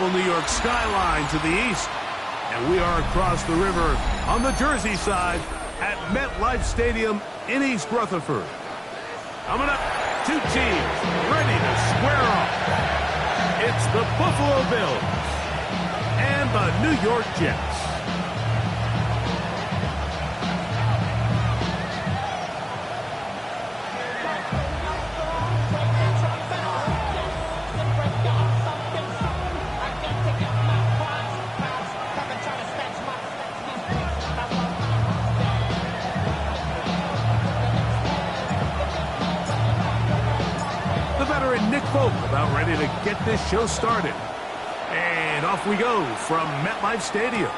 beautiful New York skyline to the east. And we are across the river on the Jersey side at MetLife Stadium in East Rutherford. Coming up, two teams ready to square off. It's the Buffalo Bills and the New York Jets. About ready to get this show started. And off we go from MetLife Stadium.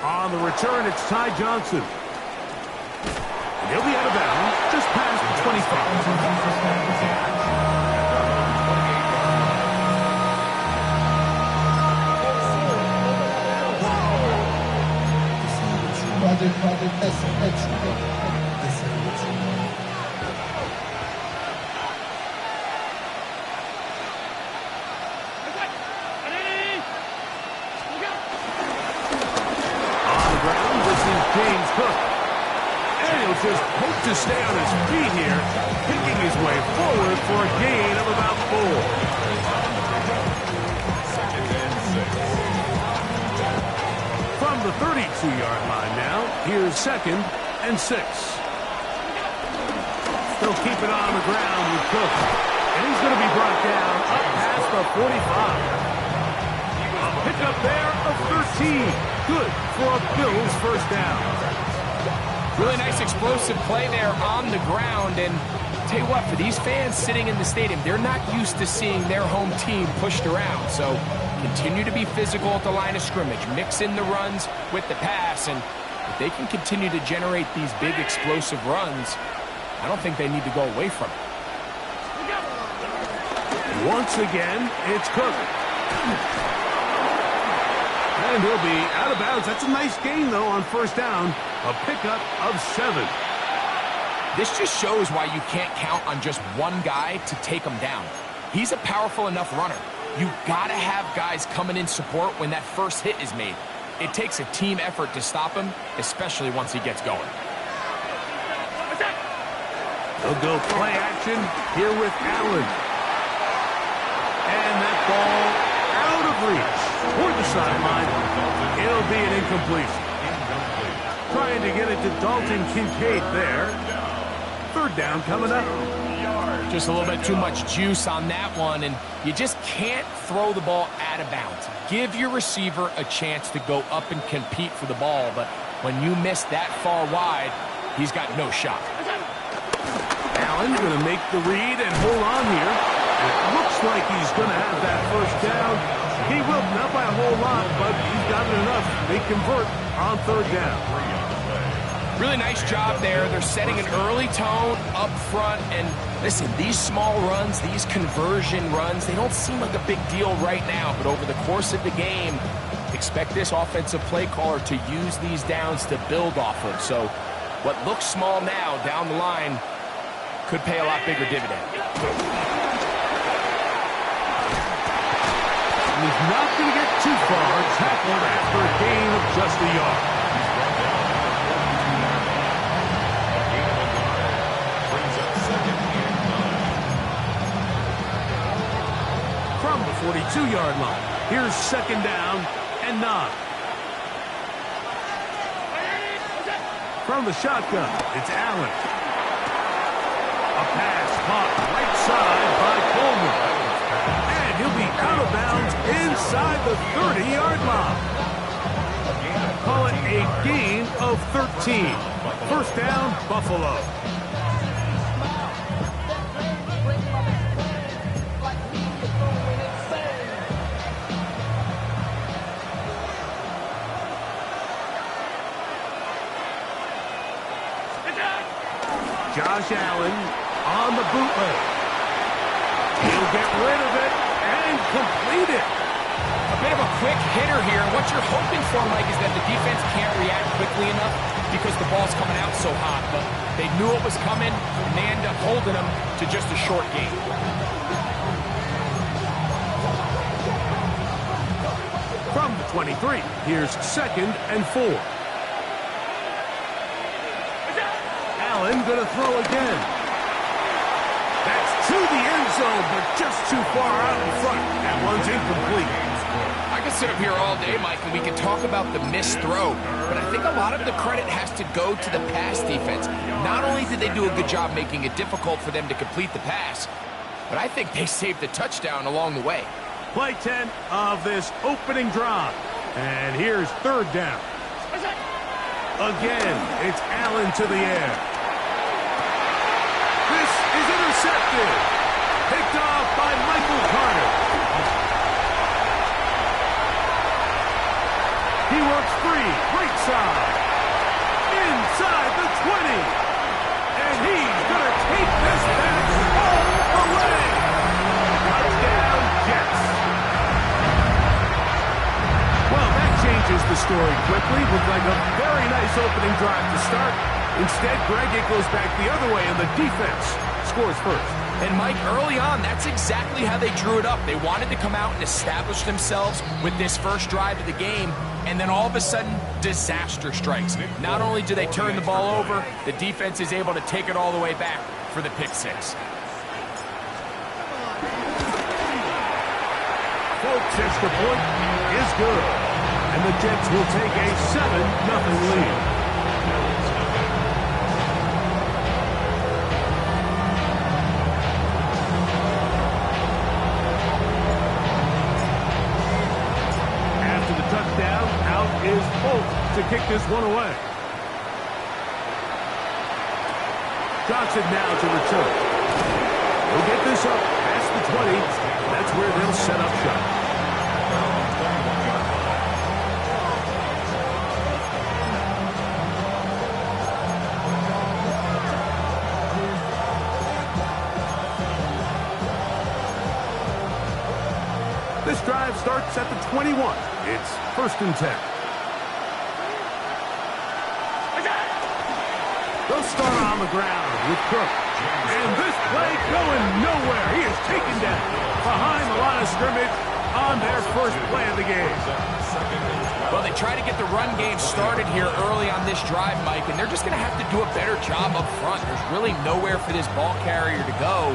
On the return, it's Ty Johnson. And he'll be out of bounds just past the 25. Just hope to stay on his feet here, picking his way forward for a gain of about 4. From the 32-yard line now, here's 2nd and 6. Still keeping it on the ground with Cook. And he's going to be brought down up past the 45. A pickup there of 13. Good for a Bills first down. Really nice explosive play there on the ground. And tell you what, for these fans sitting in the stadium, they're not used to seeing their home team pushed around. So continue to be physical at the line of scrimmage. Mix in the runs with the pass. And if they can continue to generate these big explosive runs, I don't think they need to go away from it. Once again, it's Cook. And he'll be out of bounds. That's a nice gain, though, on first down. A pickup of 7. This just shows why you can't count on just one guy to take him down. He's a powerful enough runner. You got to have guys coming in support when that first hit is made. It takes a team effort to stop him, especially once he gets going. They'll go play action here with Allen. And that ball out of reach toward the sideline. It'll be an incompletion. Trying to get it to Dalton Kincaid there. 3rd down coming up. Just a little bit too much juice on that one, and you just can't throw the ball out of bounds. Give your receiver a chance to go up and compete for the ball, but when you miss that far wide, he's got no shot. Allen's going to make the read and hold on here. It looks like he's going to have that first down. He will, not by a whole lot, but he's got it enough. They convert on 3rd down. Really nice job there. They're setting an early tone up front. And listen, these small runs, these conversion runs, they don't seem like a big deal right now. But over the course of the game, expect this offensive play caller to use these downs to build off of. So what looks small now down the line could pay a lot bigger dividend. He's not going to get too far. Tackled after a gain of just a yard. From the 42-yard line, here's 2nd down and 9. From the shotgun, it's Allen. A pass caught right side by Coleman. And he'll be out of bounds inside the 30-yard line. Call it a gain of 13. First down, Buffalo. Josh Allen on the bootleg. He'll get rid of it and complete it. A bit of a quick hitter here. What you're hoping for, Mike, is that the defense can't react quickly enough because the ball's coming out so hot. But they knew it was coming, and they end up holding them to just a short gain. from the 23. Here's 2nd and 4. Allen gonna throw again. That's to the end zone, but just too far out in front. That one's incomplete. I could sit up here all day, Mike, and we could talk about the missed throw, but I think a lot of the credit has to go to the pass defense. Not only did they do a good job making it difficult for them to complete the pass, but I think they saved the touchdown along the way. Play 10 of this opening drive. And here's 3rd down. Again, it's Allen to the air. This is intercepted. Picked off by Michael Carter. He works free, right side. Inside the 20. And he's going to take this back all the way. Touchdown, Jets. Well, that changes the story quickly. Looked like a very nice opening drive to start. Instead, Greg, it goes back the other way, and the defense scores first. And, Mike, early on, that's exactly how they drew it up. They wanted to come out and establish themselves with this first drive of the game, and then all of a sudden, disaster strikes. Not only do they turn the ball over, the defense is able to take it all the way back for the pick six. Folks, extra point is good. And the Jets will take a 7-0 lead. After the touchdown, out is Holt to kick this one away. Johnson now to return. He'll get this up past the 20. That's where they'll set up shop. This drive starts at the 21. It's 1st and 10. They'll start on the ground with Cook. And this play going nowhere. He is taken down behind the line of scrimmage on their first play of the game. Well, they try to get the run game started here early on this drive, Mike, and they're just going to have to do a better job up front. There's really nowhere for this ball carrier to go.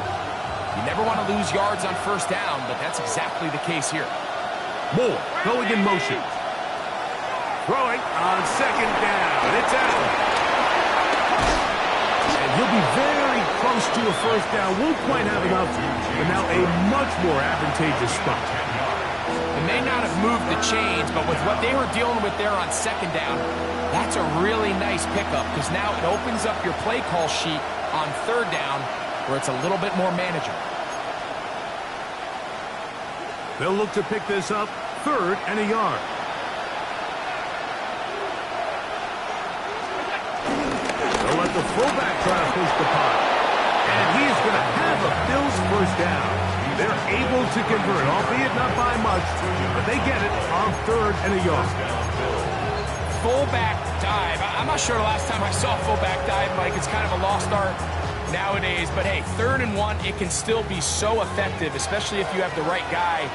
You never want to lose yards on 1st down, but that's exactly the case here. Moore going in motion. Throwing on 2nd down. It's out. And he'll be very close to a 1st down. Won't quite have enough, but now a much more advantageous spot. They may not have moved the chains, but with what they were dealing with there on 2nd down, that's a really nice pickup because now it opens up your play call sheet on 3rd down where it's a little bit more manageable. They'll look to pick this up 3rd and a yard. They'll let the fullback try to push the pot. And he is going to have a Bills 1st down. They're able to convert, albeit not by much, but they get it on 3rd and a yard. Fullback dive. I'm not sure the last time I saw fullback dive, Mike. It's kind of a lost art nowadays. But, hey, 3rd and 1, it can still be so effective, especially if you have the right guy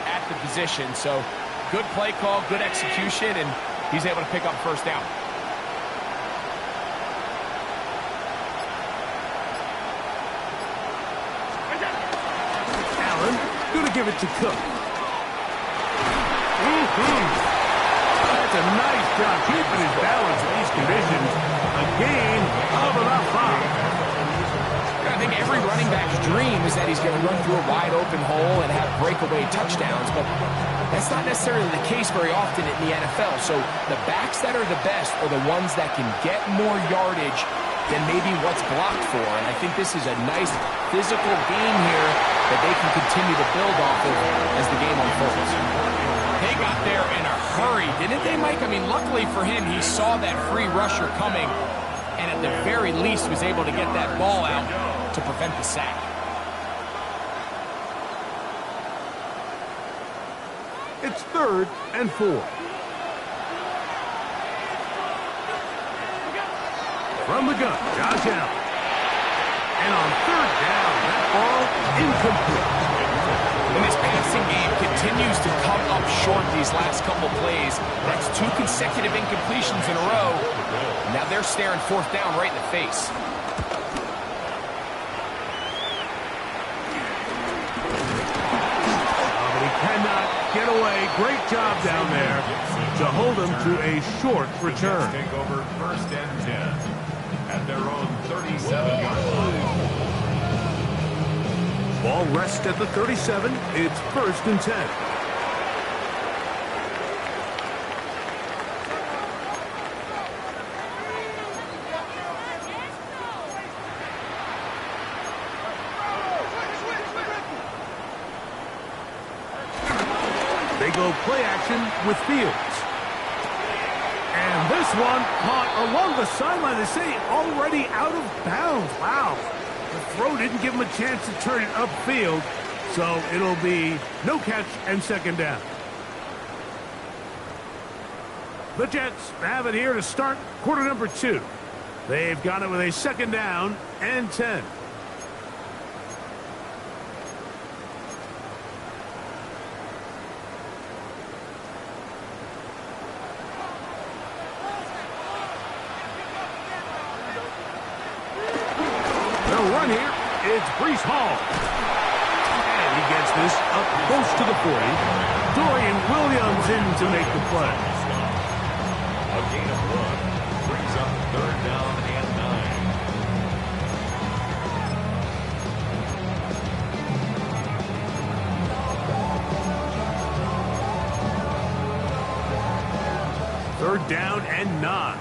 at the position. So, good play call, good execution, and he's able to pick up 1st down. Going to give it to Cook. That's a nice job keeping his balance in these conditions. A gain of about 5. I think every running back's dream is that he's going to run through a wide open hole and have breakaway touchdowns, but that's not necessarily the case very often in the NFL. So the backs that are the best are the ones that can get more yardage than maybe what's blocked for. And I think this is a nice physical game here that they can continue to build off of as the game unfolds. They got there in a hurry, didn't they, Mike? I mean, luckily for him, he saw that free rusher coming and at the very least was able to get that ball out to prevent the sack. It's 3rd and 4. From the gun, Josh Allen. And on 3rd down, that ball incomplete. And this passing game continues to come up short these last couple plays. That's 2 consecutive incompletions in a row. Now they're staring 4th down right in the face. But he cannot get away. Great job down there to hold him to a short return. Take over 1st and 10 at their own 37-yard line. Ball rests at the 37. It's 1st and 10. They go play action with Fields. And this one caught along the sideline. They say already out of bounds. Wow. The throw didn't give him a chance to turn it upfield, so it'll be no catch and 2nd down. The Jets have it here to start quarter number 2. They've got it with a 2nd down and 10. Run here, it's Breece Hall. And he gets this up close to the 40. Dorian Williams in to make the play. A gain of 1 brings up 3rd down and 9. 3rd down and 9.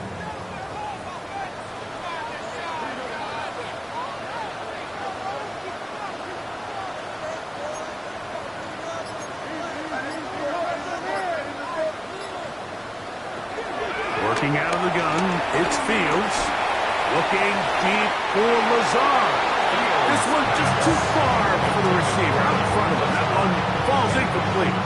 Working out of the gun, it's Fields. Looking deep for Lazard. This one just too far for the receiver. Out in front of him. That one falls incomplete.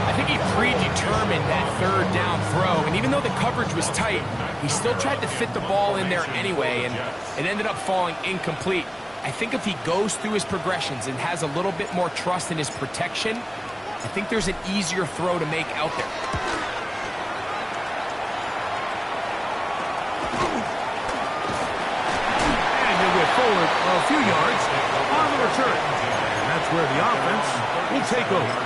I think he predetermined that 3rd down throw, and even though the coverage was tight, he still tried to fit the ball in there anyway, and it ended up falling incomplete. I think if he goes through his progressions and has a little bit more trust in his protection, I think there's an easier throw to make out there. Forward a few yards on the return. And that's where the offense will take over.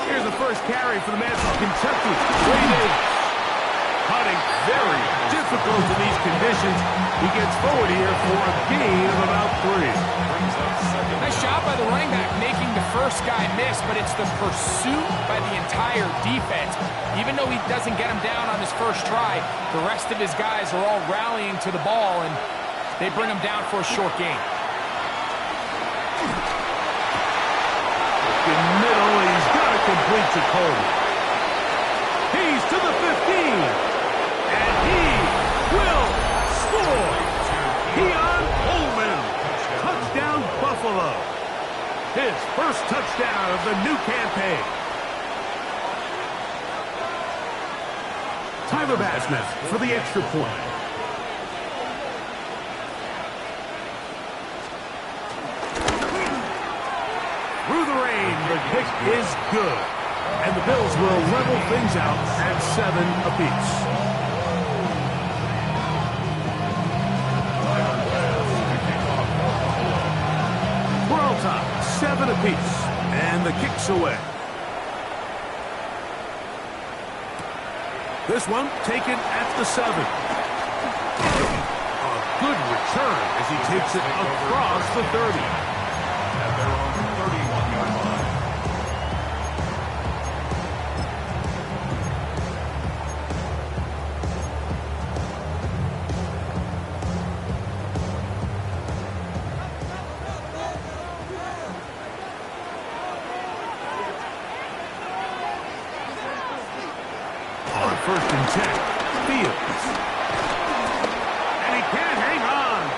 Here's the first carry for the man from Kentucky. Cutting very difficult in these conditions. He gets forward here for a gain of about 3. Nice job by the running back making the first guy miss, but it's the pursuit by the entire defense. Even though he doesn't get him down on his first try, the rest of his guys are all rallying to the ball, and they bring him down for a short gain. In the middle, he's got to complete to Cole. He's to the 15. And he will score. Keon Coleman. Touchdown, Buffalo. His first touchdown of the new campaign. Tyler Bass now for the extra point. Through the rain, the kick is good. And the Bills will level things out at 7 apiece. Top, 7 apiece, and the kick's away. This one taken at the 7. A good return as he takes it across the 30. At their own 31-yard line.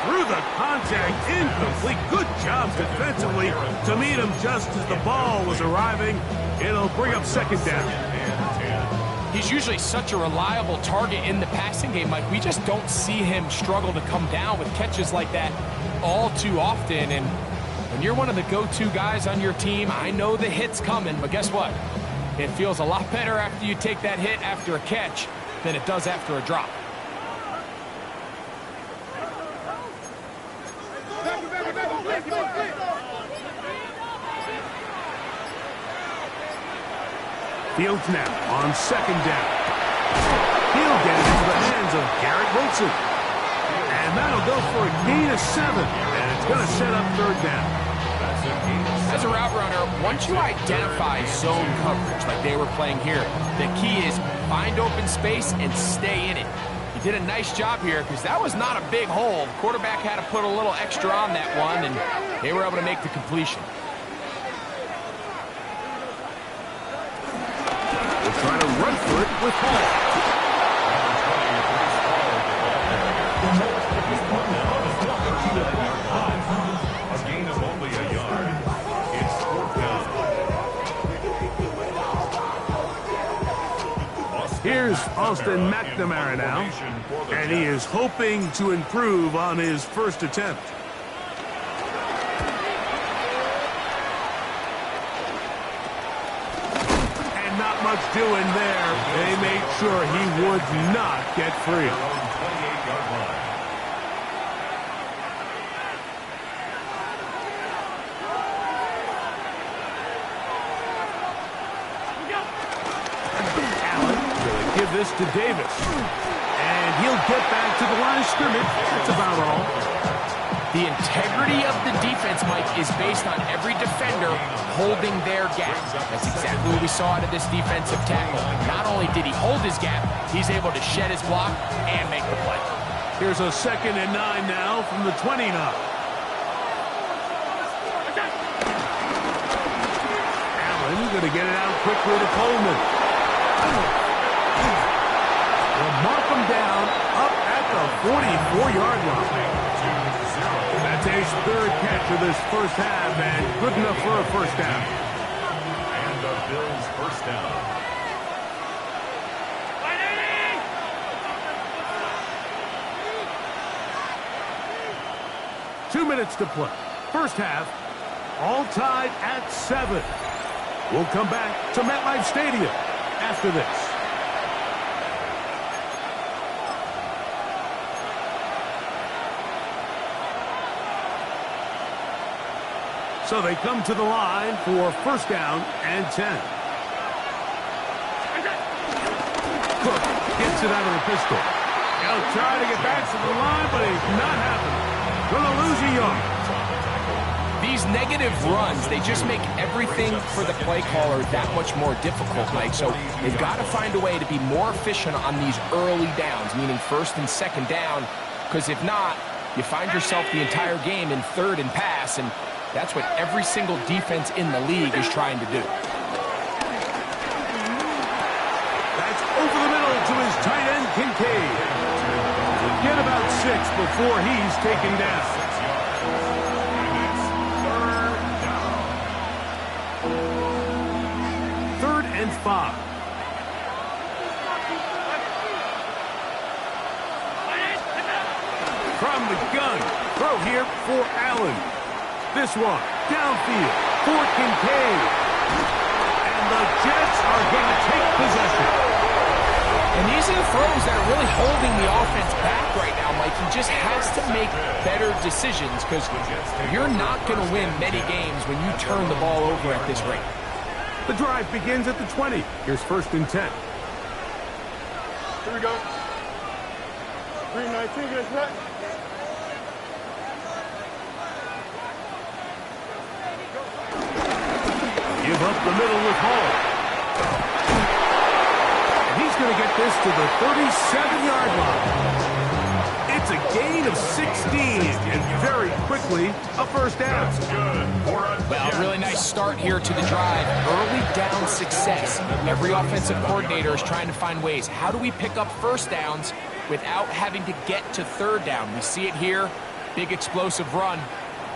through the contact, incomplete. Good job defensively to meet him just as the ball was arriving. It'll bring up second down. He's usually such a reliable target in the passing game, Mike. We just don't see him struggle to come down with catches like that all too often. And when you're one of the go-to guys on your team, I know the hit's coming, but guess what? It feels a lot better after you take that hit after a catch than it does after a drop. Fields now on second down. He'll get it into the hands of Garrett Wilson. And that'll go for a gain of 7. And it's going to set up third down. As a route runner, once you identify zone coverage like they were playing here, the key is find open space and stay in it. He did a nice job here because that was not a big hole. The quarterback had to put a little extra on that one, and they were able to make the completion. Trying to run for it with Hall. A gain of only a yard. It's fourth down. Here's Austin McNamara now, and he is hoping to improve on his first attempt. Much doing there. They made sure he would not get free. 28-yard line. Allen will give this to Davis. And he'll get back to the line of scrimmage. That's about all. The integrity of the defense, Mike, is based on every defender holding their gap. That's exactly what we saw out of this defensive tackle. Not only did he hold his gap, he's able to shed his block and make the play. Here's a 2nd and 9 now from the 29. Allen going to get it out quickly to Coleman. Will mark him down up at the 44-yard line. That's a third catch of this first half, and good enough for a first down. And the Bills' first down. Two minutes to play. First half, all tied at 7. We'll come back to MetLife Stadium after this. So they come to the line for first down and 10. Cook gets it out of the pistol. He'll try to get back to the line, but it's not happening. Gonna lose a yard. These negative runs, they just make everything for the play caller that much more difficult, Mike. So they've got to find a way to be more efficient on these early downs, meaning first and second down, because if not, you find yourself the entire game in third and pass, and that's what every single defense in the league is trying to do. That's over the middle to his tight end, Kincaid. Get about 6 before he's taken down. Third and 5. From the gun, throw here for Allen. This one, downfield for Kincaid. And the Jets are going to take possession. And these are the throws that are really holding the offense back right now, Mike. He just has to make better decisions because you're not going to win many games when you turn the ball over at this rate. The drive begins at the 20. Here's first and 10. Here we go. 319, get us right. Give up the middle with Hall. And he's going to get this to the 37-yard line. It's a gain of 16, and very quickly, a first down. Well, a really nice start here to the drive. Early down success. Every offensive coordinator is trying to find ways. How do we pick up first downs without having to get to third down? We see it here. big explosive run.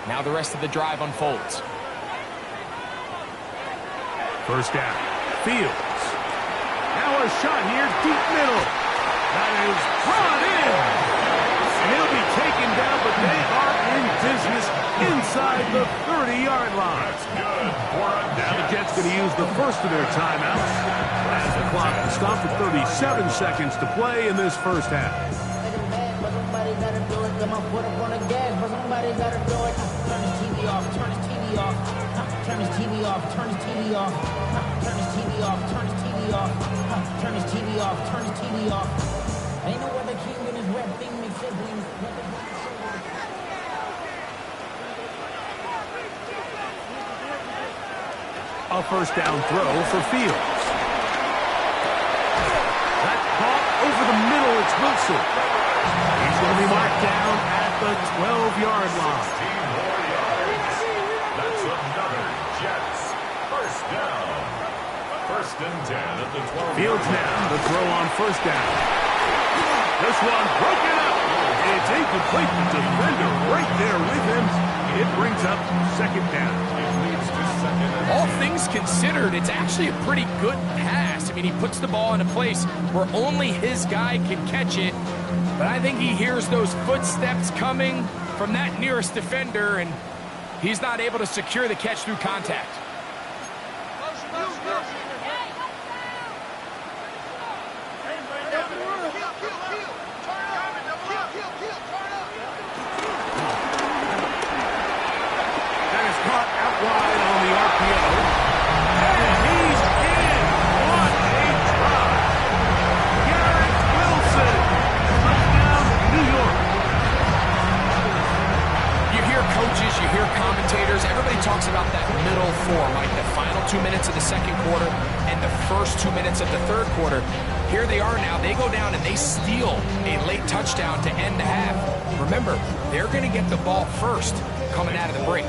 Now the rest of the drive unfolds. First down. Fields. Now a shot here, deep middle. That is brought in. And he'll be taken down, but they are in business inside the 30-yard line. That's good for a Now the Jets going to use the first of their timeouts as the clock will stop at 37 seconds to play in this first half. Turn his TV off, turn his TV off, turn his TV off, turn his TV off, turn his TV off, turn his TV off. Ain't no other king in his rap thing makes siblings. A first down throw for Fields. That caught over the middle, it's Wilson. He's going to be marked down at the 12-yard line. That's another Jets first down. First and 10 at the 12. Fields now to throw on first down. This one broken up. It's incomplete. The defender right there with him. It brings up second down. It leads to second and All things considered, it's actually a pretty good pass. I mean, he puts the ball in a place where only his guy can catch it. But I think he hears those footsteps coming from that nearest defender, and he's not able to secure the catch through contact. That is caught out wide on the RPO. And he's in. What a drop. Garrett Wilson. Touchdown, New York. You hear coaches, you hear commentators, everybody talks about that middle four, like the final 2 minutes of the second quarter and the first 2 minutes of the third quarter. Here they are now. They go down and they steal a late touchdown to end the half. Remember, they're going to get the ball first coming out of the break.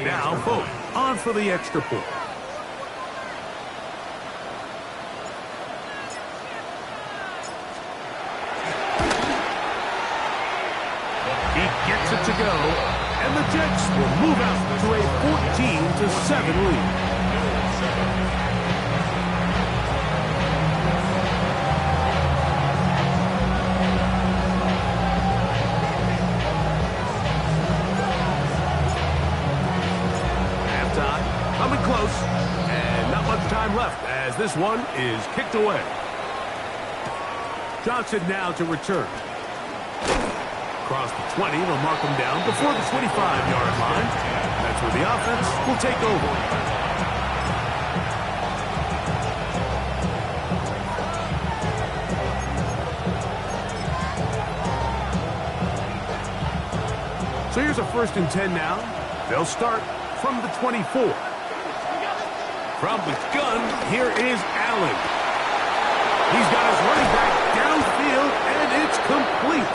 Now, Folk on for the extra point. He gets it to go, and the Jets will move out to a 14-7 lead. Coming close, and not much time left as this one is kicked away. Johnson now to return. Across the 20, they'll mark him down before the 25-yard line. That's where the offense will take over. So here's a 1st and 10 now. They'll start from the 24. From the gun, here is Allen. He's got his running back downfield, and it's complete.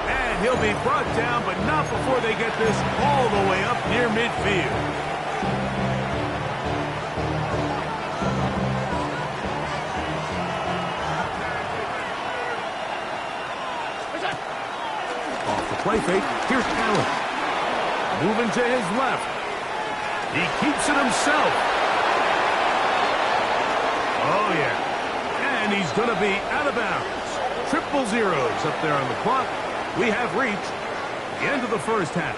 And he'll be brought down, but not before they get this all the way up near midfield. Off the play fake, here's Allen. Moving to his left. He keeps it himself. Oh, yeah. And he's going to be out of bounds. 000 up there on the clock. We have reached the end of the first half.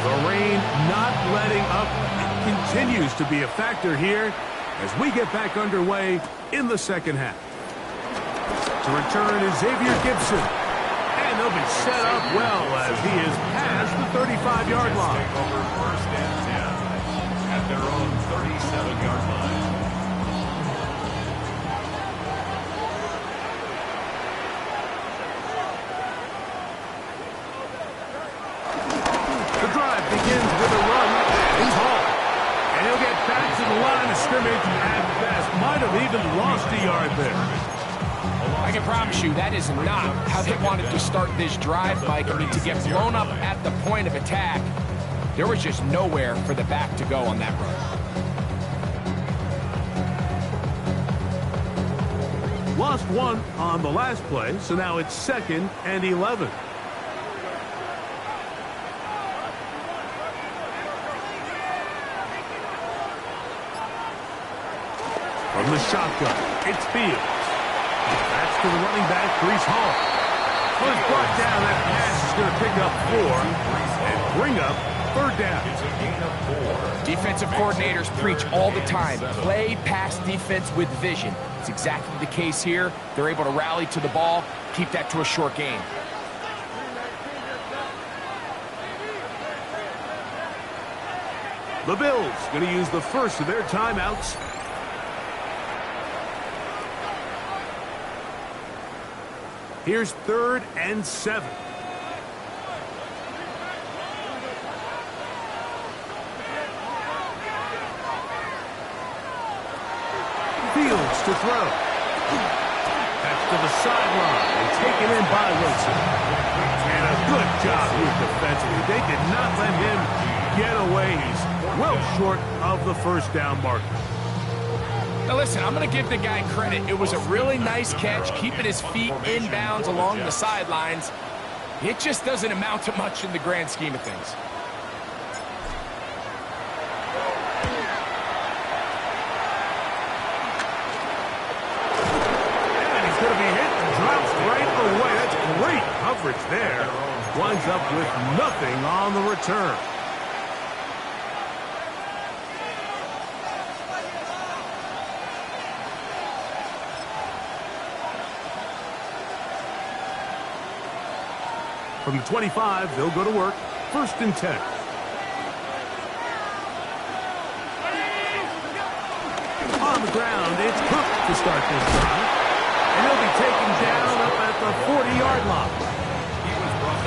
The rain not letting up. It continues to be a factor here as we get back underway in the second half. To return is Xavier Gibson. And they'll be set up well as he is past the 35-yard line. take over first and 10 at their own 37-yard line. The drive begins with a run. He's hauled. And he'll get back to the line of scrimmage at best. Might have even lost a yard there. I can promise you that is not how they wanted to start this drive, Mike. I mean, to get blown up at the point of attack, There was just nowhere for the back to go on that run. Lost one on the last play, so now it's 2nd and 11. From the shotgun, it's Fields. That's to the running back, Brees Hall. First brought down, that pass is going to pick up 4 and bring up 3rd down. It's a gain of 4. Defensive coordinators preach all the time, play pass defense with vision. It's exactly the case here. They're able to rally to the ball, keep that to a short gain. The Bills going to use the first of their timeouts. Here's 3rd and 7. Fields to throw. That's to the sideline and taken in by Wilson. And a good job here defensively. They did not let him get away. He's well short of the first down marker. Now listen, I'm going to give the guy credit. It was a really nice catch, keeping his feet inbounds along the sidelines. It just doesn't amount to much in the grand scheme of things. And he's going to be hit and drops right away. That's great coverage there. Winds up with nothing on the return. From the 25, they'll go to work. 1st and 10. On the ground, it's Cook to start this drive. And he'll be taken down up at the 40-yard line.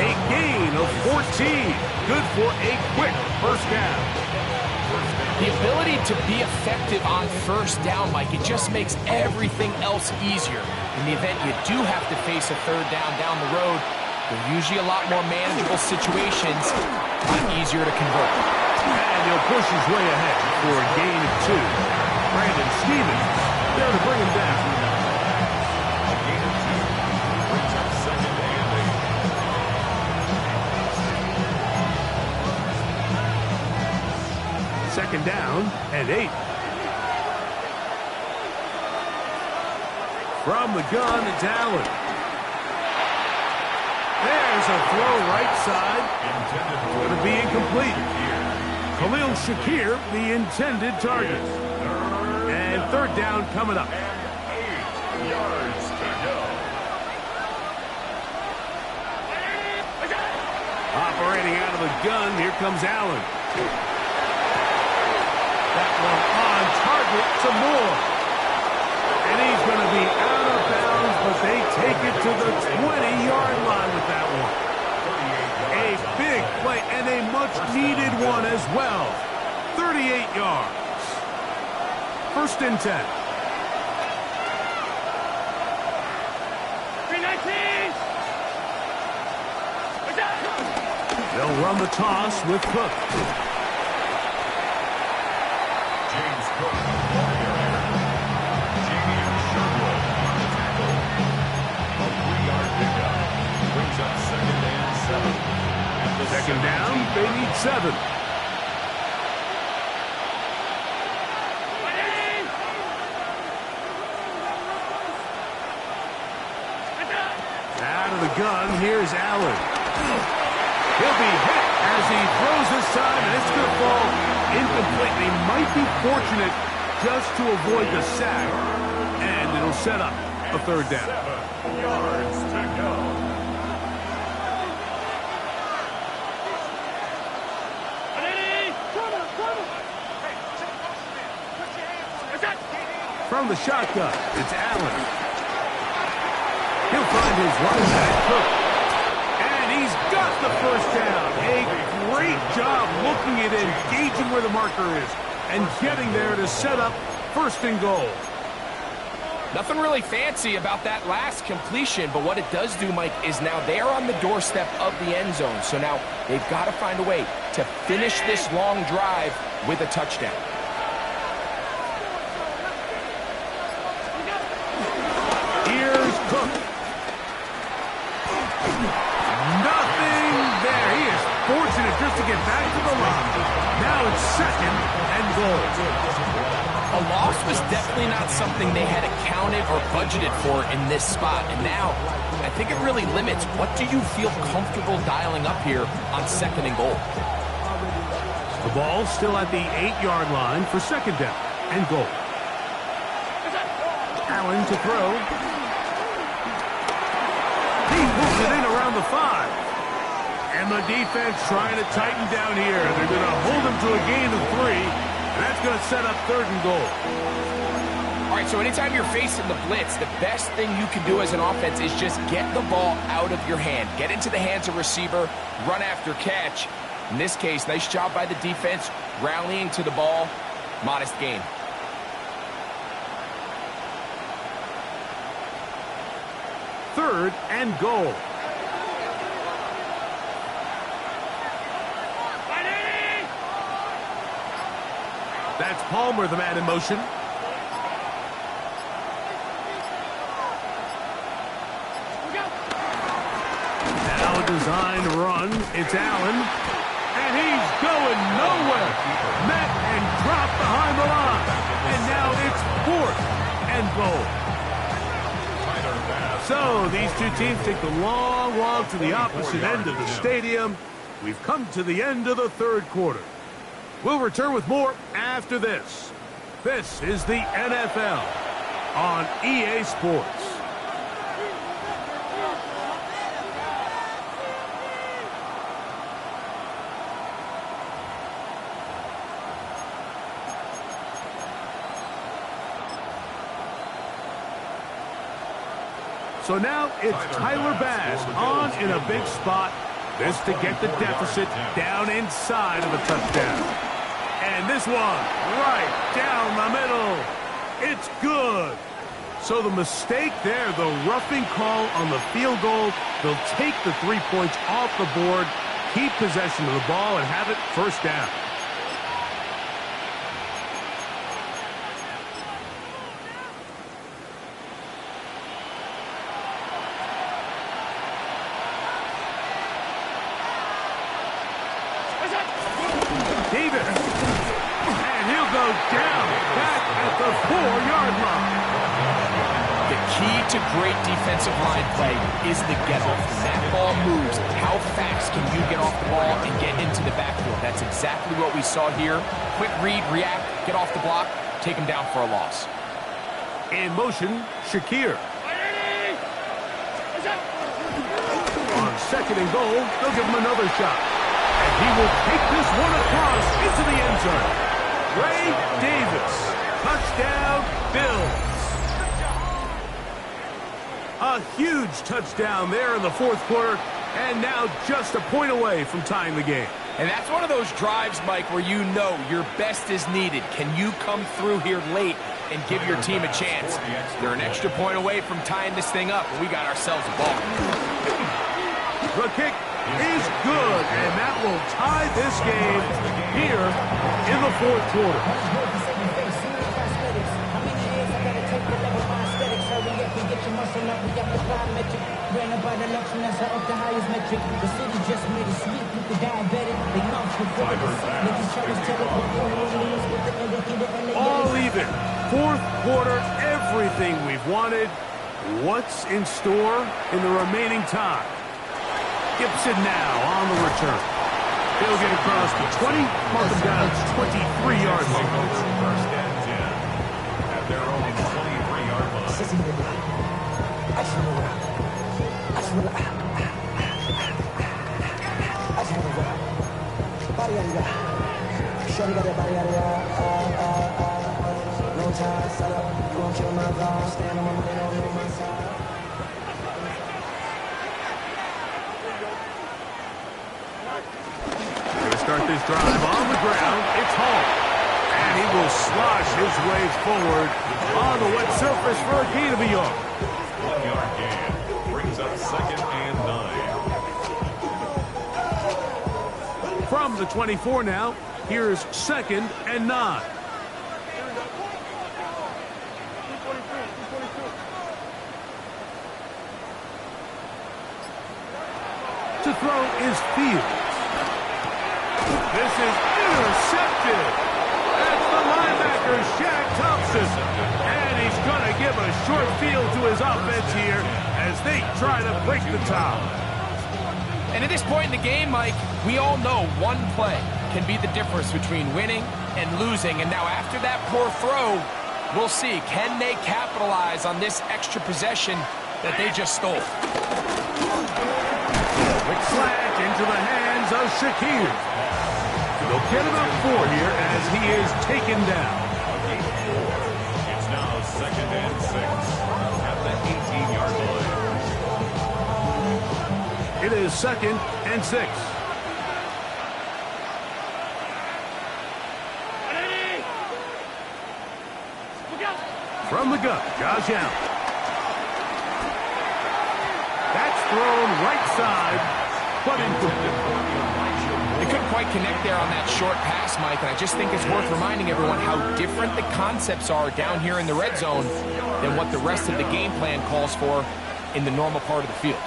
A gain of 14. Good for a quick first down. The ability to be effective on first down, Mike, it just makes everything else easier. In the event you do have to face a 3rd down the road, they're usually a lot more manageable situations, a lot easier to convert. And he'll push his way ahead for a gain of 2. Brandon Stevens there to bring him down. A gain of 2 brings up 2nd and 8. 2nd down and 8. From the gun, it's Allen. There's a throw right side. Going to be incomplete. Khalil Shakir, the intended target. And 3rd down coming up. 8 yards to go. Operating out of the gun, here comes Allen. That one on target to Moore. And he's going to be out of bounds, but they take it to the 20-yard line with that one. A big play and a much-needed one as well. 38 yards. 1st and 10. 319. They'll run the toss with Cook. James Cook, Jamie Sherwood on the tackle. A 3-yard pickup brings up 2nd and 7. At the 2nd down, they need 7. Out of the gun, here's Allen. He'll be hit as he throws this time, and it's going to fall incomplete. They might be fortunate just to avoid the sack, and it'll set up a 3rd down. 7 yards to go. From the shotgun, it's Allen. He'll find his running back, Cook. And he's got the first down. A great job looking at it, gauging where the marker is, and getting there to set up 1st and goal. Nothing really fancy about that last completion, but what it does do, Mike, is now they're on the doorstep of the end zone. So now they've got to find a way to finish this long drive with a touchdown. Here's Cook. Nothing there. He is fortunate just to get back to the line. Now it's 2nd and goal. A loss was definitely not something they had accounted or budgeted for in this spot. And now, I think it really limits what do you feel comfortable dialing up here on 2nd and goal. The ball still at the 8-yard line for 2nd down and goal. Allen to throw. He pulls it in around the 5. And the defense trying to tighten down here. They're going to hold him to a gain of 3. And that's going to set up 3rd and goal. All right, so anytime you're facing the blitz, the best thing you can do as an offense is just get the ball out of your hand. Get into the hands of receiver, run after catch. In this case, nice job by the defense, rallying to the ball. Modest gain. Third and goal. That's Palmer, the man in motion. Now a designed run. It's Allen. And he's going nowhere. Met and dropped behind the line. And now it's 4th and goal. So these two teams take the long walk to the opposite end of the stadium. We've come to the end of the 3rd quarter. We'll return with more after this. This is the NFL on EA Sports. So now it's Tyler Bass on in a big spot. This to get the deficit down inside of a touchdown. And this one right down the middle. It's good. So the mistake there, the roughing call on the field goal, they'll take the 3 points off the board, keep possession of the ball, and have it 1st down. Davis. And he'll go down back at the 4-yard line. The key to great defensive line play is the get-off. When that ball moves, how fast can you get off the ball and get into the backfield? That's exactly what we saw here. Quick read, react, get off the block, take him down for a loss. In motion, Shakir. On 2nd and goal, they'll give him another shot. And he will take this one across into the end zone. Ray Davis. Touchdown, Bills. A huge touchdown there in the 4th quarter, and now just a point away from tying the game. And that's one of those drives, Mike, where you know your best is needed. Can you come through here late and give your team a chance? They're an extra point away from tying this thing up, and we got ourselves a ball. The kick is good, and that will tie this game here in the 4th quarter. All even. 4th quarter, everything we've wanted. What's in store in the remaining time? Gibson now on the return. He'll get across the 20, mark him down at 23-yard line. 1st and 10 at their own 23-yard line. Start this drive on the ground. It's Hall. And he will slosh his way forward on the wet surface for a gain of a yard. 1 yard gain. Brings up 2nd and 9. From the 24 now, here's 2nd and 9. To throw is Fields. This is intercepted. That's the linebacker, Shaq Thompson. And he's going to give a short field to his offense here as they try to break the tie. And at this point in the game, Mike, we all know one play can be the difference between winning and losing. And now after that poor throw, we'll see, can they capitalize on this extra possession that they just stole? Quick slant into the hands of Shakir. They'll get about 4 here as he is taken down. It's now 2nd and 6 at the 18-yard line. It is 2nd and 6. From the gun, Josh Allen. That's thrown right side, but incomplete. They couldn't quite connect there on that short pass, Mike, and I just think it's worth reminding everyone how different the concepts are down here in the red zone than what the rest of the game plan calls for in the normal part of the field.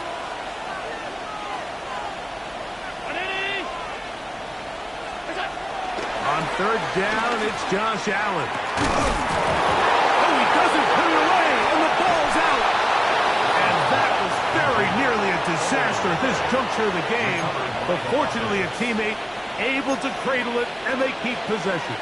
On 3rd down, it's Josh Allen. Oh, he doesn't put it away, and the ball's out. And that was very nearly a disaster at this juncture of the game. But fortunately, a teammate able to cradle it, and they keep possession.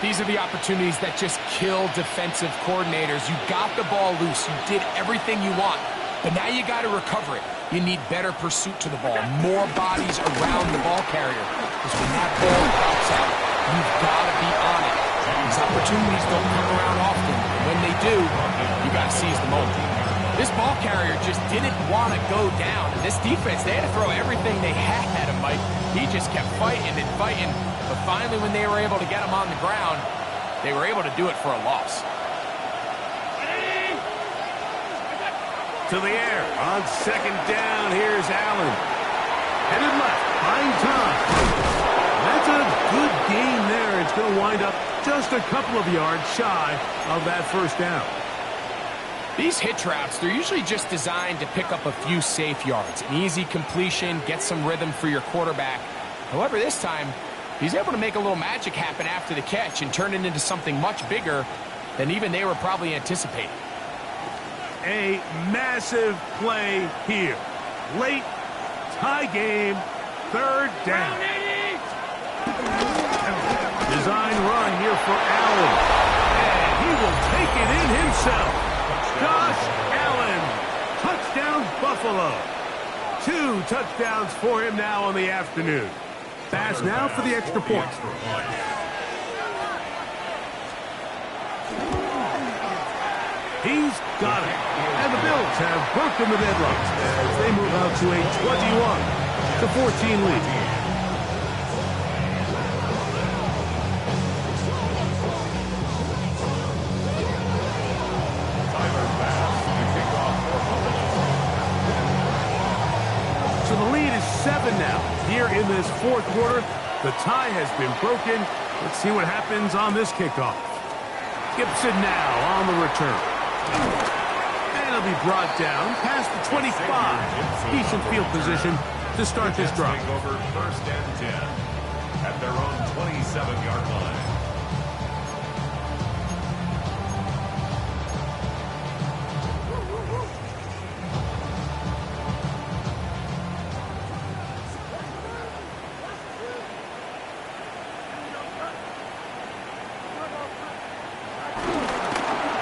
These are the opportunities that just kill defensive coordinators. You got the ball loose. You did everything you want. But now you got to recover it. You need better pursuit to the ball, more bodies around the ball carrier. Because when that ball drops out, you've got to be on it. These opportunities don't come around often. And when they do, you got to seize the moment. This ball carrier just didn't want to go down. And this defense, they had to throw everything they had at him, Mike. He just kept fighting and fighting. But finally, when they were able to get him on the ground, they were able to do it for a loss. To the air on 2nd down. Here's Allen. Headed left. Buying time. That's a good gain there. It's going to wind up just a couple of yards shy of that 1st down. These hitch routes, they're usually just designed to pick up a few safe yards. An easy completion, get some rhythm for your quarterback. However, this time, he's able to make a little magic happen after the catch and turn it into something much bigger than even they were probably anticipating. A massive play here. Late, tie game, 3rd down. Design run here for Allen. And he will take it in himself. Josh Allen. Touchdown, Buffalo. 2 touchdowns for him now on the afternoon. Pass now for the extra point. He's got it. And the Bills have broken the deadlock as they move out to a 21-14 lead. So the lead is 7 now. Here in this 4th quarter, the tie has been broken. Let's see what happens on this kickoff. Gibson now on the return. And it'll be brought down past the 25. Decent field position to start this drive. Over 1st and 10 at their own 27-yard line.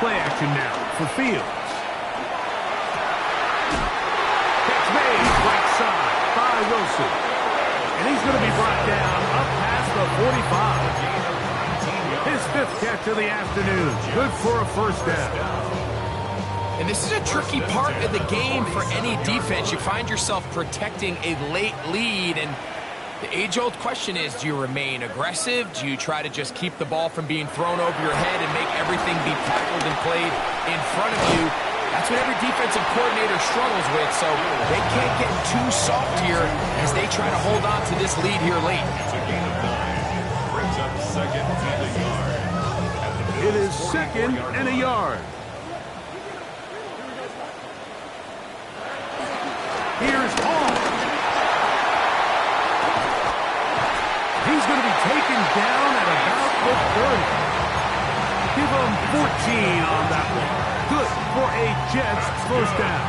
Play action now for Fields. Catch made right side by Wilson. And he's going to be brought down up past the 45. His 5th catch of the afternoon. Good for a 1st down. And this is a tricky part of the game for any defense. You find yourself protecting a late lead, and The age-old question is, do you remain aggressive? Do you try to just keep the ball from being thrown over your head and make everything be tackled and played in front of you? That's what every defensive coordinator struggles with, so they can't get too soft here as they try to hold on to this lead here late. It's a gain of 9. Brings up second and a yard. It is second and a yard. Here's Hall. He's going to be taken down at about the 30. Give him 14 on that one. Good for a Jets first down.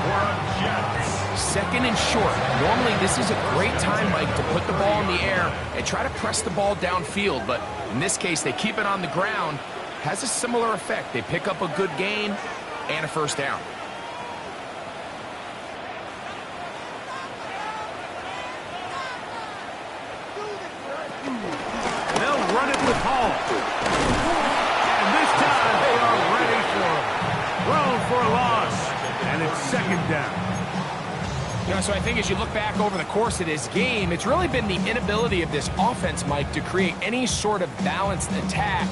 Second and short. Normally, this is a great time, Mike, to put the ball in the air and try to press the ball downfield. But in this case, they keep it on the ground. Has a similar effect. They pick up a good gain and a first down. They'll run it with Hall. And this time they are ready for him. Thrown for a loss. And it's second down. So I think as you look back over the course of this game, it's really been the inability of this offense, Mike, to create any sort of balanced attack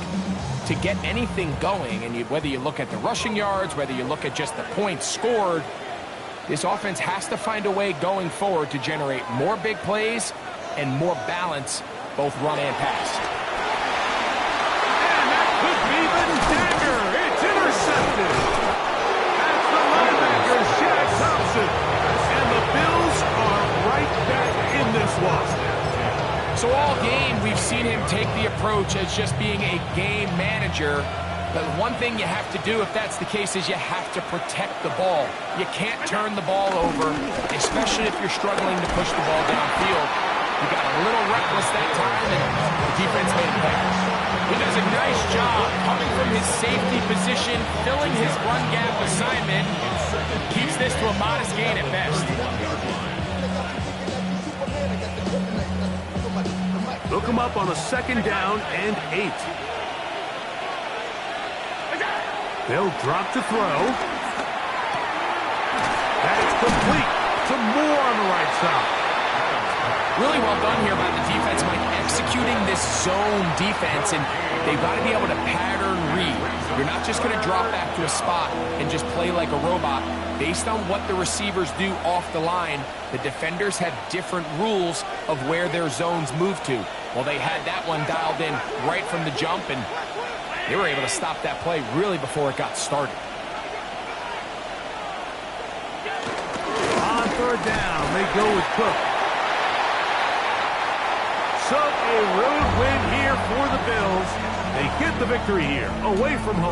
to get anything going. And whether you look at the rushing yards, whether you look at just the points scored, this offense has to find a way going forward to generate more big plays and more balance, both run and pass. And that could be the dagger. It's intercepted. That's the linebacker, Shaq Thompson. And the Bills are right back in this one. So all game, we've seen him take the approach as just being a game manager. But one thing you have to do, if that's the case, is you have to protect the ball. You can't turn the ball over, especially if you're struggling to push the ball downfield. He got a little reckless that time, and the defense made a pass. He does a nice job coming from his safety position, filling his run gap assignment. Keeps this to a modest gain at best. Look him up on a second down and 8. They'll drop to throw. That's complete to Moore on the right side. Really well done here by the defense, Mike, executing this zone defense, and they've got to be able to pattern read. You're not just going to drop back to a spot and just play like a robot. Based on what the receivers do off the line, the defenders have different rules of where their zones move to. Well, they had that one dialed in right from the jump, and they were able to stop that play really before it got started. On third down, they go with Cook. So a road win here for the Bills. They get the victory here, away from home.